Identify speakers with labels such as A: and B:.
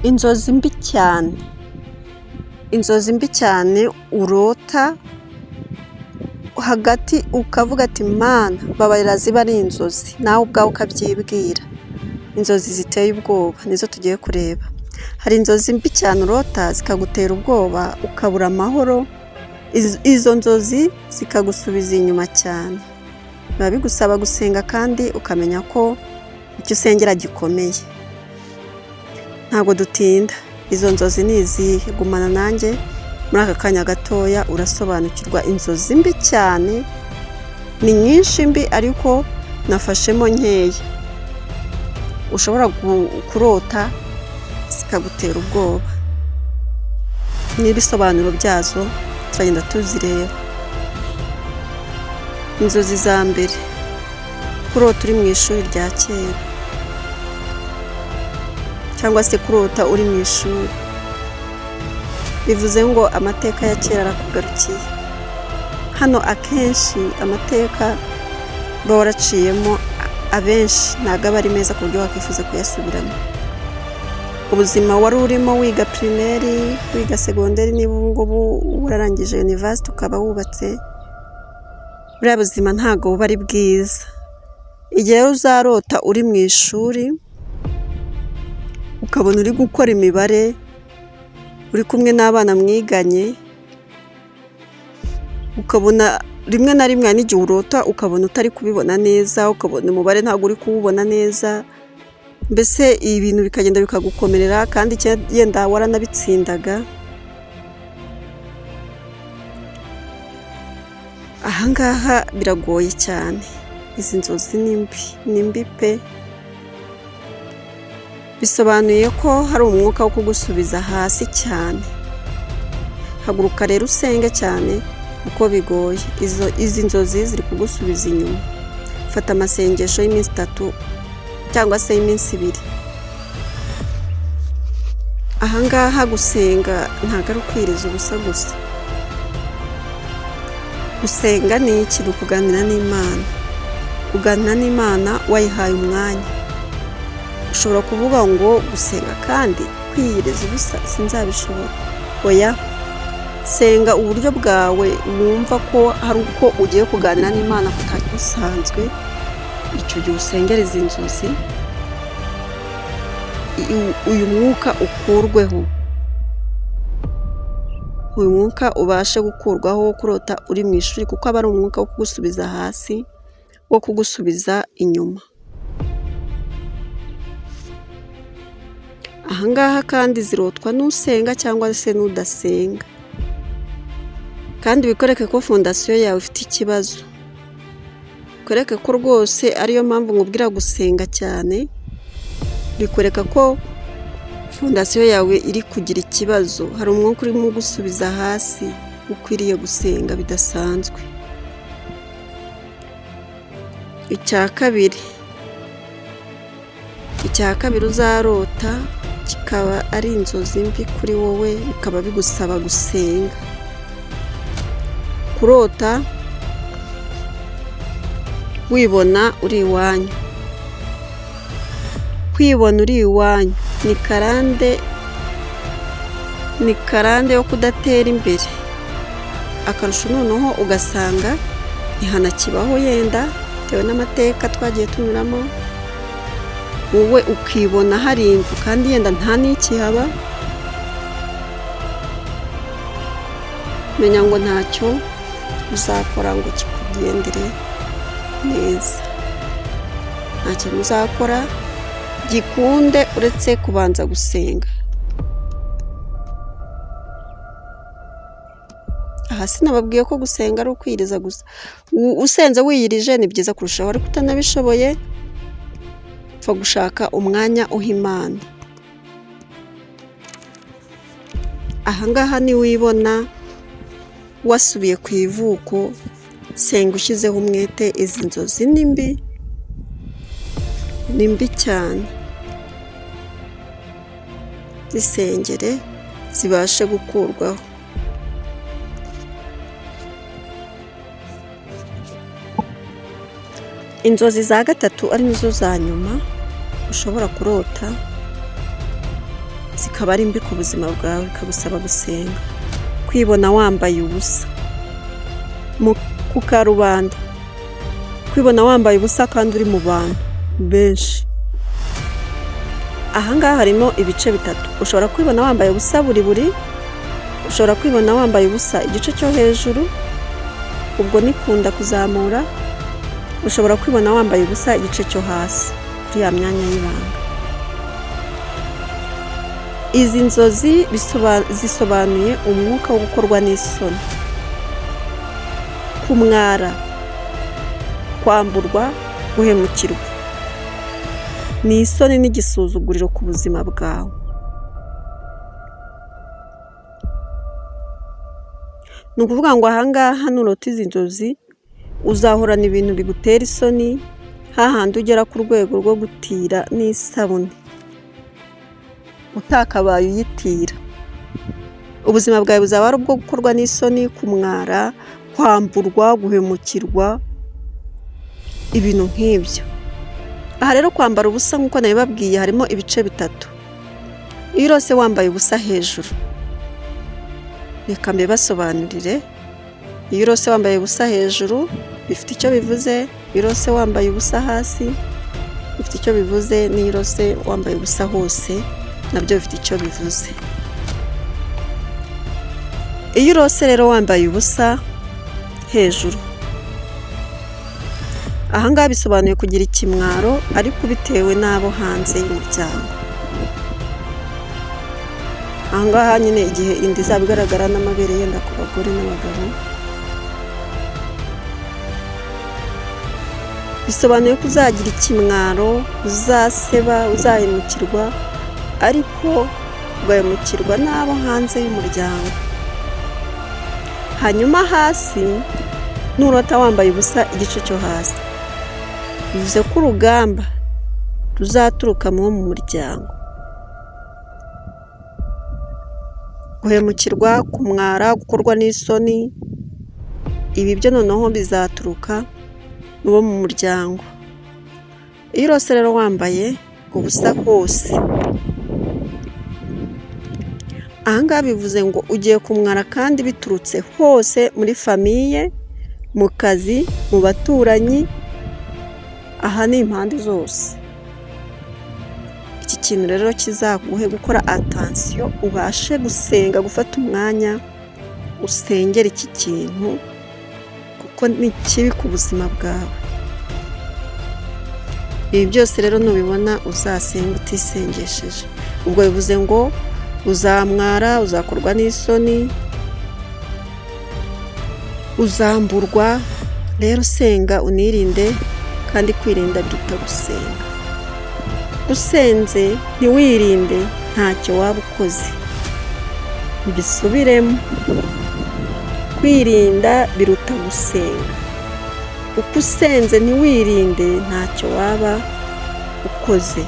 A: Inzozi mbi cyane, inzozi mbi cyane urota hagati ukavuga ati mana babarira ziba ari inzozi, nawe ubwawe ukabyibwira. Inzozi ziteye ubwoba nizo tugiye kureba. Hari inzozi mbi cyane urota zikagutera ubwoba ukabura amahoro, izo nzozi zikagusubiza inyuma cyane. Biba bigusaba gusenga kandi ukamenya ko icyo usengera gikomeye. Ntabwo dutinda, izo nzozi ni izihe? Gumana nanjye muri aka kanya gatoya urasobanukirwa inzozi mbi cyane. Ni nyinshi mbi ariko nafashemo nkeya ushobora kurota zikagutera ubwoba. N'ibisobanuro byazo turagenda tuzireba. Inzozi za mbere, kurota uri mu ishuri rya kera cyangwa se kurota uri mu ishuri. Bivuze ngo amateka ya kera arakugarukiye. Hano akenshi amateka baba waraciyemo abenshi ntabwo aba ari meza ku buryo wakwifuza kuyasubiramo. Ubuzima wari urimo wiga primaire, wiga segonderi, niba ubu ngubu wararangije university ukaba wubatse, buriya buzima ntabwo buba ari bwiza. Igihe uzarota uri mu ishuri ukabona uri gukora imibare, uri kumwe n'abana mwiganye, ukabona rimwe na rimwe n'igihe urota ukabona utari kubibona neza, ukabona umubare ntabwo uri kuwubona neza, mbese ibintu bikagenda bikagukomerera kandi yenda waranabitsindaga. Ahangaha biragoye cyane. Izi nzozi ni mbi pe. Bisobanuye ko hari umwuka wo kugusubiza hasi cyane. Haguruka rero usenge cyane uko bigoye. Izi nzozi ziri kugusubiza inyuma. Fata amasengesho y'iminsi 3 cyangwa se y'iminsi 2. Ahangaha gusenga ntabwo ari ukwiriza ubusa gusa. Gusenga ni iki? Kuganira n'Imana. Kuganira n'Imana wayihaye umwanya. Ushobora kuvuga ngo gusenga kandi kwiyiriza ubusa sinzabishobora. Oya, senga uburyo bwawe wumva ko hari uko ugiye kuganira n'Imana kutari gusanzwe. Icyo gihe usengera izi nzozi, uyu mwuka ukurweho. Uyu mwuka ubashe gukurwaho wo kurota uri mu ishuri, kuko aba ari umwuka wo kugusubiza hasi, wo kugusubiza inyuma. Ahangaha kandi zirotwa n'usenga cyangwa se n'udasenga. Kandi bikwereke ko fondasiyo yawe ifite ikibazo. Bikwereke ko rwose ariyo mpamvu nkubwira gusenga cyane. Bikwereka ko fondasiyo yawe iri kugira ikibazo. Hari umwuka urimo gusubiza hasi, ukwiriye gusenga bidasanzwe. Icya kabiri uzarota kikaba ari inzozi mbi kuri wowe, bikaba bigusaba gusenga. Kurota wibona uri iwanyu. Kwibona uri iwanyu ni karande yo kudatera imbere. Akarusho noneho ugasanga ntihanakibaho yenda bitewe n'amateka twagiye tunyuramo. Wowe ukibona hari inzu kandi yenda nta n'ikihaba. Menya ngo ntacyo uzakora ngo kikugendere neza. Nta kintu uzakora gikunde uretse kubanza gusenga. Aha sinababwiye ko gusenga ari ukwiriza gusa. Usenze wiyirije ni byiza kurushaho, ariko utanabishoboye upfa gushaka umwanya uha Imana. Ahangaha ni wibona wasubiye ku ivuko, senga ushyizeho umwete. Izi nzozi ni mbi cyane. Zisengere zibashe gukurwaho. Inzozi za gatatu ari nizo za nyuma ushobora kurota zikaba ari mbi ku buzima bwawe, bikagusaba gusenga. Kwibona wambaye ubusa ku karubanda, kwibona wambaye ubusa kandi uri mu bantu benshi. Ahangaha harimo ibice bitatu. Ushobora kwibona wambaye ubusa buri, ushobora kwibona wambaye ubusa igice cyo hejuru, ubwo ni kunda kuzamura. Ushobora kwibona wambaye ubusa igice cyo hasi kuri ya myanya y'ibanga. Izi nzozi zisobanuye umwuka wo gukorwa n'isoni, kumwara, kwamburwa, guhemukirwa. Ni isoni n'igisuzuguriro ku buzima bwawe. Ni ukuvuga ngo ahangaha nurota izi nzozi uzahorana ibintu bigutera isoni, hahandi ugera ku rwego rwo gutira n'isabune utakabaye uyitira. Ubuzima bwawe buzaba ari ubwo gukorwa n'isoni, kumwara, kwamburwa, guhemukirwa, ibintu nk'ibyo. Aha rero kwambara ubusa nk'uko nabibabwiye harimo ibice bitatu. Iyo urose wambaye ubusa hejuru, reka mbibasobanurire. Iyo urose wambaye ubusa hejuru bifite icyo bivuze, iyo urose wambaye ubusa hasi bifite icyo bivuze, n'iyo urose wambaye ubusa hose nabyo bifite icyo bivuze. Iyo urose rero wambaye ubusa hejuru, ahangaha bisobanuye kugira ikimwaro ariko bitewe n'abo hanze y'umuryango. Ahangaha nyine igihe inda izaba igaragara n'amabere yenda ku bagore n'abagabo, bisobanuye ko uzagira ikimwaro, uzaseba, uzahemukirwa, ariko ugahemukirwa n'abo hanze y'umuryango. Hanyuma hasi nurota wambaye ubusa igice cyo hasi, bivuze ko urugamba ruzaturuka mu muryango. Guhemukirwa, kumwara, gukorwa n'isoni, ibi byo noneho bizaturuka mu muryango. Iyo urose rero wambaye ubusa hose, ahangaha bivuze ngo ugiye kumwara kandi biturutse hose, muri famiye, mu kazi, mu baturanyi, aha ni impande zose. Iki kintu rero kizaguhe gukora atansiyo, ubashe gusenga, gufata umwanya usengera iki kintu kuko ni kibi ku buzima bwawe. Ibi byose rero nubibona uzasenga utisengesheje. Ubwo bivuze ngo uzamwara, uzakorwa n'isoni, uzamburwa. Rero senga unirinde, kandi kwirinda biruta gusenga. Usenze ntiwirinde ntacyo waba ukoze. Mbisubiremo, kwirinda biruta gusenga. Uko usenze ntiwirinde ntacyo waba ukoze.